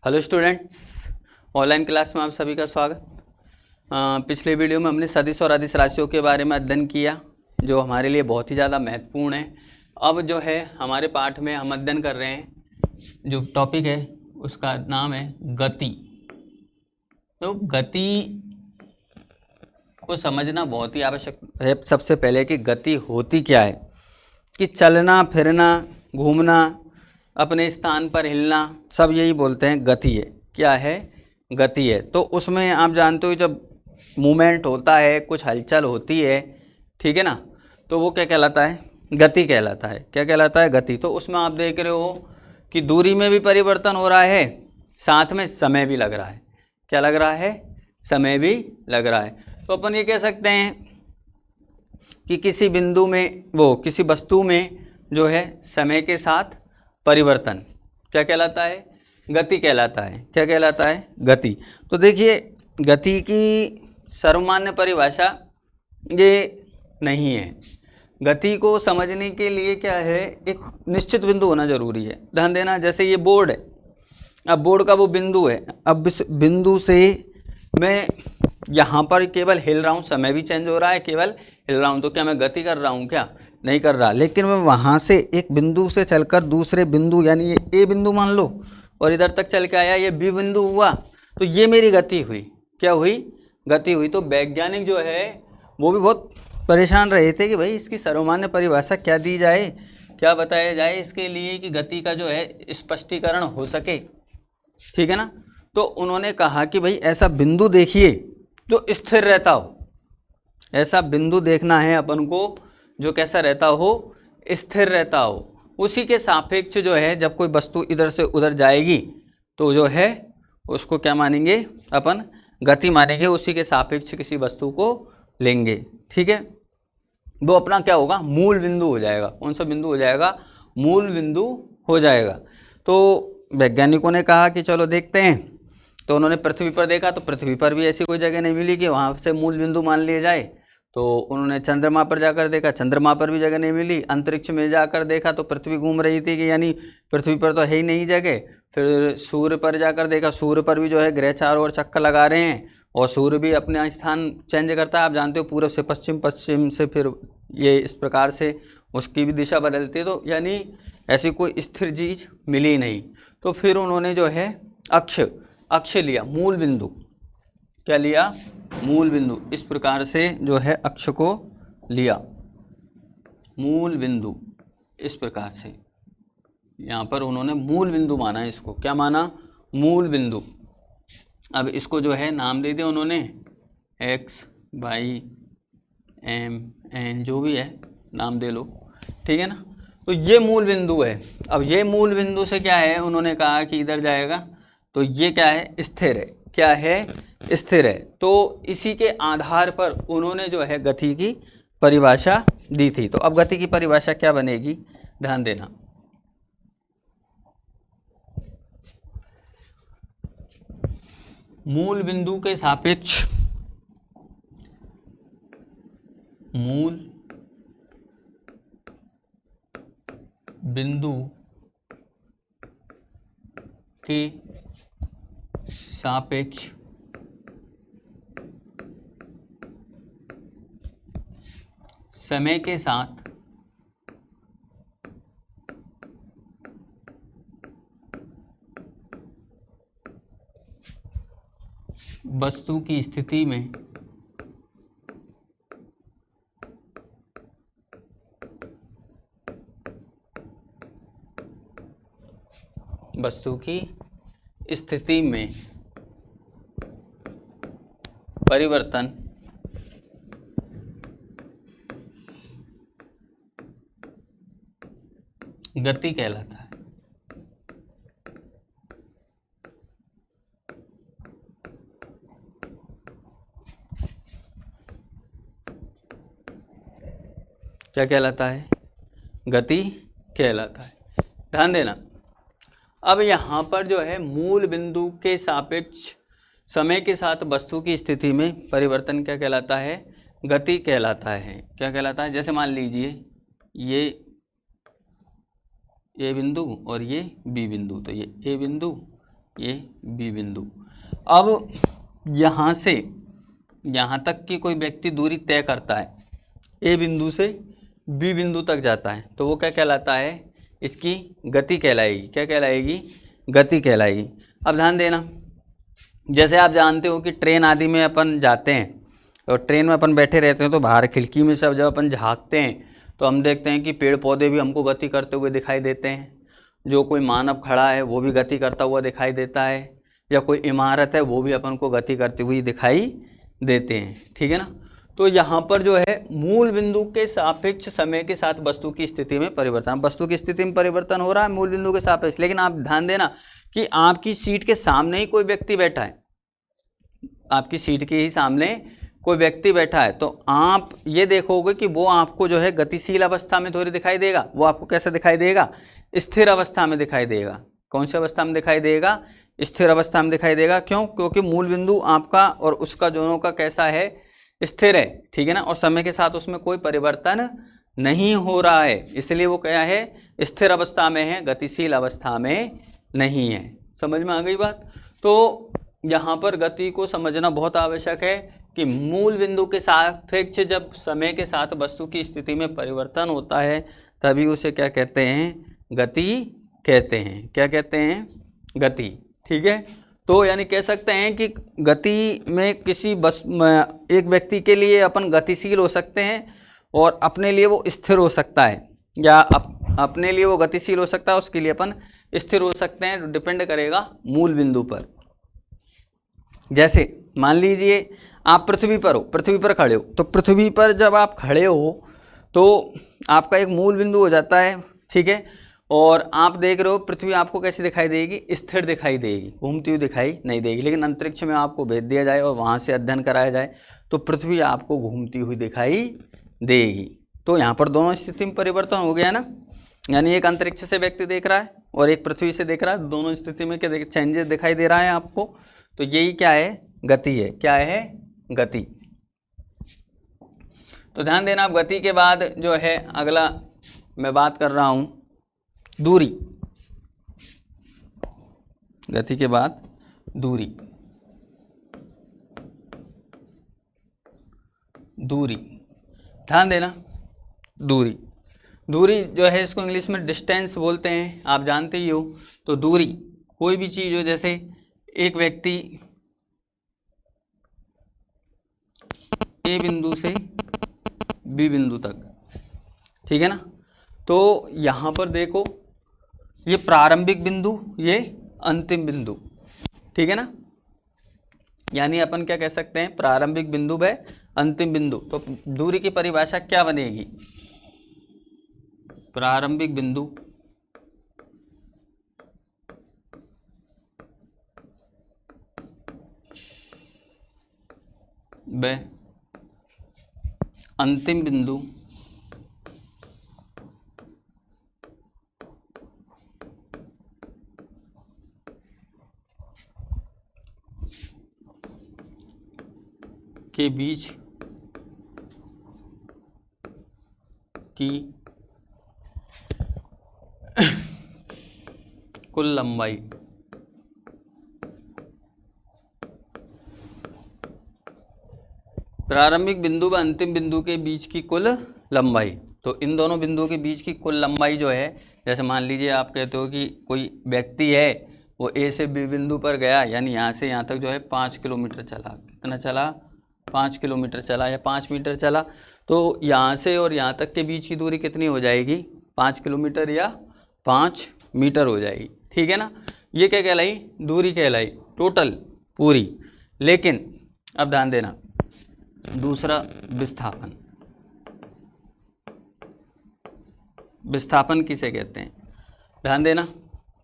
Hello students, online class में आप सभी का स्वागत। पिछले वीडियो में हमने सदिश और अदिश राशियों के बारे में अध्ययन किया, जो हमारे लिए बहुत ही ज़्यादा महत्वपूर्ण है। अब जो है हमारे पाठ में हम अध्ययन कर रहे हैं, जो टॉपिक है उसका नाम है गति। तो गति को समझना बहुत ही आवश्यक है। सबसे पहले कि गति होती क्या है, कि चलना फिरना, घूमना, अपने स्थान पर हिलना, सब यही बोलते हैं गति है। क्या है? गति है। तो उसमें आप जानते हो जब मूवमेंट होता है, कुछ हलचल होती है, ठीक है ना, तो वो क्या कहलाता है? गति कहलाता है। क्या कहलाता है? गति। तो उसमें आप देख रहे हो कि दूरी में भी परिवर्तन हो रहा है, साथ में समय भी लग रहा है। क्या लग रहा है? समय भी लग रहा है। तो अपन ये कह सकते हैं कि किसी बिंदु में, किसी वस्तु में जो है समय के साथ परिवर्तन क्या कहलाता है? गति कहलाता है। क्या कहलाता है? गति। तो देखिए, गति की सर्वमान्य परिभाषा ये नहीं है। गति को समझने के लिए क्या है, एक निश्चित बिंदु होना जरूरी है। ध्यान देना, जैसे ये बोर्ड है, अब बोर्ड का वो बिंदु है, अब इस बिंदु से मैं यहाँ पर केवल हिल रहा हूँ, समय भी चेंज हो रहा है, केवल हिल रहा हूँ, तो क्या मैं गति कर रहा हूँ? क्या नहीं कर रहा। लेकिन मैं वहाँ से एक बिंदु से चलकर दूसरे बिंदु, यानी ये ए बिंदु मान लो, और इधर तक चल के आया, ये बी बिंदु हुआ, तो ये मेरी गति हुई। क्या हुई? गति हुई। तो वैज्ञानिक जो है वो भी बहुत परेशान रहे थे कि भाई इसकी सर्वमान्य परिभाषा क्या दी जाए, क्या बताया जाए इसके लिए कि गति का जो है स्पष्टीकरण हो सके, ठीक है ना। तो उन्होंने कहा कि भाई ऐसा बिंदु देखिए जो स्थिर रहता हो। ऐसा बिंदु देखना है अपन को जो कैसा रहता हो? स्थिर रहता हो। उसी के सापेक्ष जो है जब कोई वस्तु इधर से उधर जाएगी तो जो है उसको क्या मानेंगे? अपन गति मानेंगे। उसी के सापेक्ष किसी वस्तु को लेंगे, ठीक है। वो अपना क्या होगा? मूल बिंदु हो जाएगा। कौन सा बिंदु हो जाएगा? मूल बिंदु हो जाएगा। तो वैज्ञानिकों ने कहा कि चलो देखते हैं। तो उन्होंने पृथ्वी पर देखा, तो पृथ्वी पर भी ऐसी कोई जगह नहीं मिली कि वहाँ से मूल बिंदु मान लिया जाए। तो उन्होंने चंद्रमा पर जाकर देखा, चंद्रमा पर भी जगह नहीं मिली। अंतरिक्ष में जाकर देखा तो पृथ्वी घूम रही थी, कि यानी पृथ्वी पर तो है ही नहीं जगह। फिर सूर्य पर जाकर देखा, सूर्य पर भी जो है ग्रह चारों ओर चक्कर लगा रहे हैं, और सूर्य भी अपने स्थान चेंज करता है। आप जानते हो, पूर्व से पश्चिम, पश्चिम से फिर ये इस प्रकार से उसकी भी दिशा बदलती है। तो यानी ऐसी कोई स्थिर चीज़ मिली नहीं। तो फिर उन्होंने जो है अक्ष लिया, मूल बिंदु। क्या लिया? मूल बिंदु। इस प्रकार से जो है अक्ष को लिया, मूल बिंदु। इस प्रकार से यहाँ पर उन्होंने मूल बिंदु माना। इसको क्या माना? मूल बिंदु। अब इसको जो है नाम दे दिया उन्होंने, एक्स, वाई, एम, एन, जो भी है नाम दे लो, ठीक है ना। तो ये मूल बिंदु है। अब ये मूल बिंदु से क्या है, उन्होंने कहा कि इधर जाएगा, तो ये क्या है? स्थिर है। क्या है? स्थिर है। तो इसी के आधार पर उन्होंने जो है गति की परिभाषा दी थी। तो अब गति की परिभाषा क्या बनेगी? ध्यान देना। मूल बिंदु के सापेक्ष, मूल बिंदु के सापेक्ष समय के साथ वस्तु की स्थिति में परिवर्तन गति कहलाता है। क्या कहलाता है? गति कहलाता है। ध्यान देना। अब यहाँ पर जो है मूल बिंदु के सापेक्ष समय के साथ वस्तु की स्थिति में परिवर्तन क्या कहलाता है? गति कहलाता है। क्या कहलाता है? जैसे मान लीजिए ये ए बिंदु और ये बी बिंदु, तो ये ए बिंदु ये बी बिंदु। अब यहाँ से यहाँ तक की कोई व्यक्ति दूरी तय करता है, ए बिंदु से बी बिंदु तक जाता है, तो वो क्या कहलाता है, इसकी गति कहलाएगी। क्या कहलाएगी, गति कहलाएगी। अब ध्यान देना, जैसे आप जानते हो कि ट्रेन आदि में अपन जाते हैं और ट्रेन में अपन बैठे रहते हैं, तो बाहर खिड़की में सब जब अपन झांकते हैं तो हम देखते हैं कि पेड़ पौधे भी हमको गति करते हुए दिखाई देते हैं, जो कोई मानव खड़ा है वो भी गति करता हुआ दिखाई देता है, या कोई इमारत है वो भी अपन को गति करती हुई दिखाई देते हैं, ठीक है ना। तो यहाँ पर जो है मूल बिंदु के सापेक्ष समय के साथ वस्तु की स्थिति में परिवर्तन, वस्तु की स्थिति में परिवर्तन हो रहा है मूल बिंदु के सापेक्ष। लेकिन आप ध्यान देना कि आपकी सीट के सामने ही कोई व्यक्ति बैठा है, आपकी सीट के ही सामने कोई व्यक्ति बैठा है, तो आप ये देखोगे कि वो आपको जो है गतिशील अवस्था में थोड़ी दिखाई देगा। वो आपको कैसे दिखाई देगा, स्थिर अवस्था में दिखाई देगा। कौन सी अवस्था में दिखाई देगा, स्थिर अवस्था में दिखाई देगा। क्यों, क्योंकि मूल बिंदु आपका और उसका दोनों का कैसा है, स्थिर है, ठीक है ना, और समय के साथ उसमें कोई परिवर्तन नहीं हो रहा है, इसलिए वो क्या है, स्थिर अवस्था में है, गतिशील अवस्था में नहीं है। समझ में आ गई बात। तो यहाँ पर गति को समझना बहुत आवश्यक है कि मूल बिंदु के सापेक्ष जब समय के साथ वस्तु की स्थिति में परिवर्तन होता है तभी उसे क्या कहते हैं, गति कहते हैं। क्या कहते हैं, गति, ठीक है। तो यानी कह सकते हैं कि गति में किसी एक व्यक्ति के लिए अपन गतिशील हो सकते हैं और अपने लिए वो स्थिर हो सकता है, या अपने लिए वो गतिशील हो सकता है, उसके लिए अपन स्थिर हो सकते हैं। डिपेंड करेगा मूल बिंदु पर। जैसे मान लीजिए आप पृथ्वी पर हो, पृथ्वी पर खड़े हो, तो पृथ्वी पर जब आप खड़े हो तो आपका एक मूल बिंदु हो जाता है, ठीक है। और आप देख रहे हो पृथ्वी आपको कैसी दिखाई देगी, स्थिर दिखाई देगी, घूमती हुई दिखाई नहीं देगी। लेकिन अंतरिक्ष में आपको भेज दिया जाए और वहाँ से अध्ययन कराया जाए तो पृथ्वी आपको घूमती हुई दिखाई देगी। तो यहाँ पर दोनों स्थिति में परिवर्तन हो गया ना, यानी एक अंतरिक्ष से व्यक्ति देख रहा है और एक पृथ्वी से देख रहा है, दोनों स्थिति में क्या चेंजेस दिखाई दे रहा है आपको। तो यही क्या है, गति है। क्या है, गति। तो ध्यान देना, आप गति के बाद जो है अगला मैं बात कर रहा हूं दूरी। गति के बाद दूरी, दूरी, ध्यान देना, दूरी, दूरी जो है इसको इंग्लिश में डिस्टेंस बोलते हैं, आप जानते ही हो। तो दूरी कोई भी चीज़ हो, जैसे एक व्यक्ति ए बिंदु से बी बिंदु तक, ठीक है ना। तो यहाँ पर देखो ये प्रारंभिक बिंदु, ये अंतिम बिंदु, ठीक है ना। यानी अपन क्या कह सकते हैं, प्रारंभिक बिंदु व अंतिम बिंदु। तो दूरी की परिभाषा क्या बनेगी, प्रारंभिक बिंदु व अंतिम बिंदु के बीच की कुल लंबाई। प्रारंभिक बिंदु व अंतिम बिंदु के बीच की कुल लंबाई। तो इन दोनों बिंदुओं के बीच की कुल लंबाई जो है, जैसे मान लीजिए आप कहते हो कि कोई व्यक्ति है वो ए से बी बिंदु पर गया, यानी यहाँ से यहाँ तक जो है 5 किलोमीटर चला। कितना चला, 5 किलोमीटर चला या 5 मीटर चला। तो यहाँ से और यहाँ तक के बीच की दूरी कितनी हो जाएगी, 5 किलोमीटर या 5 मीटर हो जाएगी, ठीक है ना। ये क्या कहलाई, दूरी कहलाई, टोटल पूरी। लेकिन अब ध्यान देना, दूसरा विस्थापन। विस्थापन किसे कहते हैं, ध्यान देना,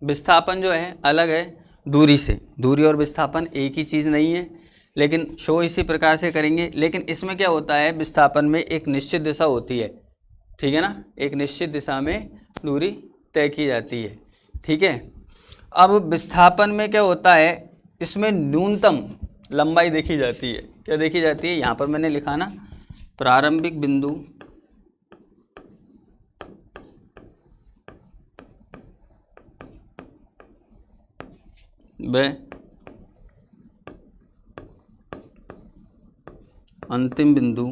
विस्थापन जो है अलग है दूरी से। दूरी और विस्थापन एक ही चीज़ नहीं है, लेकिन शो इसी प्रकार से करेंगे। लेकिन इसमें क्या होता है, विस्थापन में एक निश्चित दिशा होती है, ठीक है ना, एक निश्चित दिशा में दूरी तय की जाती है, ठीक है। अब विस्थापन में क्या होता है, इसमें न्यूनतम लंबाई देखी जाती है। क्या देखी जाती है, यहाँ पर मैंने लिखा ना, प्रारंभिक बिंदु व अंतिम बिंदु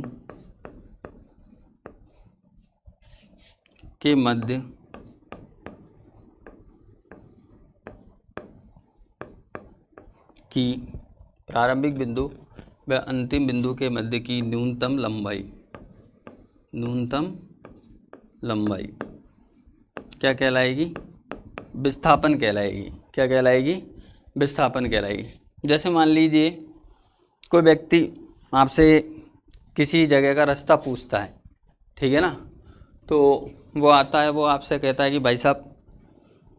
के मध्य की प्रारंभिक बिंदु व अंतिम बिंदु के मध्य की न्यूनतम लंबाई क्या कहलाएगी? विस्थापन कहलाएगी। क्या कहलाएगी? विस्थापन कहलाएगी। जैसे मान लीजिए कोई व्यक्ति आपसे किसी जगह का रास्ता पूछता है, ठीक है ना, तो वो आता है, वो आपसे कहता है कि भाई साहब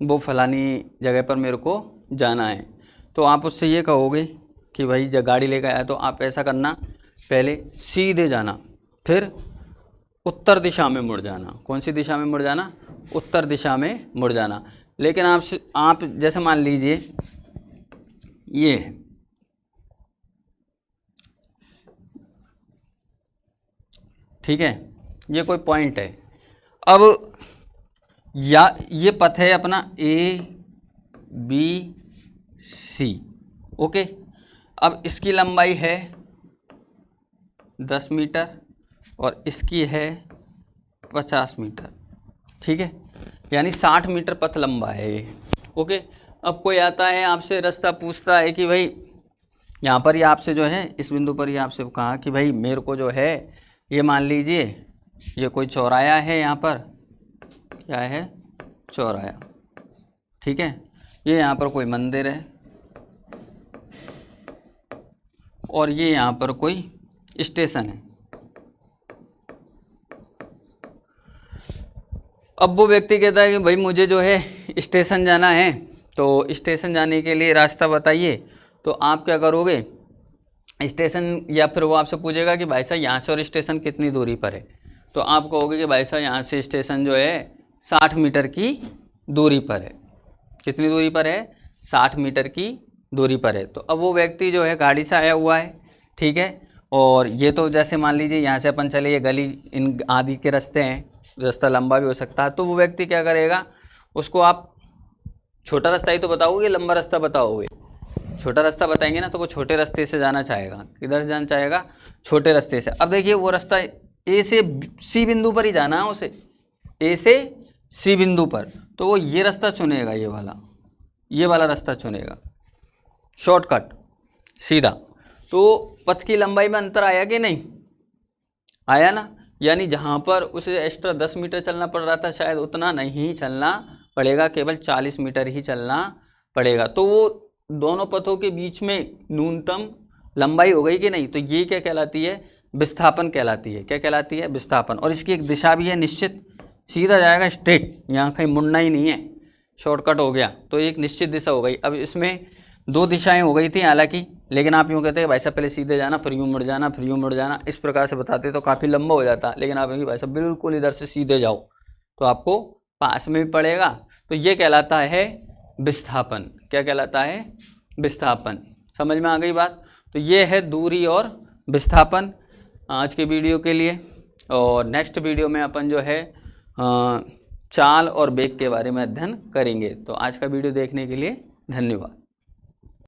वो फलानी जगह पर मेरे को जाना है। तो आप उससे ये कहोगे कि भाई जब गाड़ी लेकर आया तो आप ऐसा करना, पहले सीधे जाना, फिर उत्तर दिशा में मुड़ जाना। कौन सी दिशा में मुड़ जाना? उत्तर दिशा में मुड़ जाना। लेकिन आप जैसे मान लीजिए ये है, ठीक है, ये कोई पॉइंट है। अब या ये पथ है अपना ABC, ओके। अब इसकी लंबाई है 10 मीटर और इसकी है 50 मीटर, ठीक है, यानी 60 मीटर पथ लंबा है ये, ओके। अब कोई आता है आपसे रास्ता पूछता है कि भाई यहाँ पर ही आपसे जो है, इस बिंदु पर ही आपसे कहा कि भाई मेरे को जो है, ये मान लीजिए ये कोई चौराया है, यहाँ पर क्या है? चौराया, ठीक है। ये यहाँ पर कोई मंदिर है और ये यहाँ पर कोई स्टेशन है। अब वो व्यक्ति कहता है कि भाई मुझे जो है स्टेशन जाना है, तो स्टेशन जाने के लिए रास्ता बताइए। तो आप क्या करोगे? स्टेशन, या फिर वो आपसे पूछेगा कि भाई साहब यहाँ से और स्टेशन कितनी दूरी पर है, तो आप कहोगे कि भाई साहब यहाँ से स्टेशन जो है 60 मीटर की दूरी पर है। कितनी दूरी पर है? 60 मीटर की दूरी पर है। तो अब वो व्यक्ति जो है गाड़ी से आया हुआ है, ठीक है, और ये तो जैसे मान लीजिए यहाँ से अपन चले, ये गली इन आदि के रास्ते हैं, रास्ता लंबा भी हो सकता है। तो वो व्यक्ति क्या करेगा? उसको आप छोटा रास्ता ही तो बताओगे, लंबा रास्ता बताओगे? छोटा रास्ता बताएंगे ना, तो वो छोटे रास्ते से जाना चाहेगा। किधर से जाना चाहेगा? छोटे रास्ते से। अब देखिए वो रास्ता ए से सी बिंदु पर ही जाना है उसे, ए से सी बिंदु पर, तो वो ये रास्ता चुनेगा, ये वाला रास्ता चुनेगा, शॉर्टकट सीधा। तो पथ की लंबाई में अंतर आया कि नहीं आया ना? यानी जहाँ पर उसे एक्स्ट्रा 10 मीटर चलना पड़ रहा था, शायद उतना नहीं चलना पड़ेगा, केवल 40 मीटर ही चलना पड़ेगा। तो वो दोनों पथों के बीच में न्यूनतम लंबाई हो गई कि नहीं? तो ये क्या कहलाती है? विस्थापन कहलाती है। क्या कहलाती है? विस्थापन। और इसकी एक दिशा भी है निश्चित, सीधा जाएगा स्ट्रेट, यहाँ कहीं मुड़ना ही नहीं है, शॉर्टकट हो गया, तो एक निश्चित दिशा हो गई। अब इसमें 2 दिशाएं हो गई थी हालांकि, लेकिन आप यूँ कहते हैं भाई साहब पहले सीधे जाना, फिर यूँ मुड़ जाना, फिर यूँ मुड़ जाना, इस प्रकार से बताते तो काफ़ी लंबा हो जाता। लेकिन आप भाई साहब बिल्कुल इधर से सीधे जाओ तो आपको पास में भी पड़ेगा। तो ये कहलाता है विस्थापन। क्या कहलाता है? विस्थापन। समझ में आ गई बात? तो ये है दूरी और विस्थापन आज के वीडियो के लिए। और नेक्स्ट वीडियो में अपन जो है चाल और वेग के बारे में अध्ययन करेंगे। तो आज का वीडियो देखने के लिए धन्यवाद।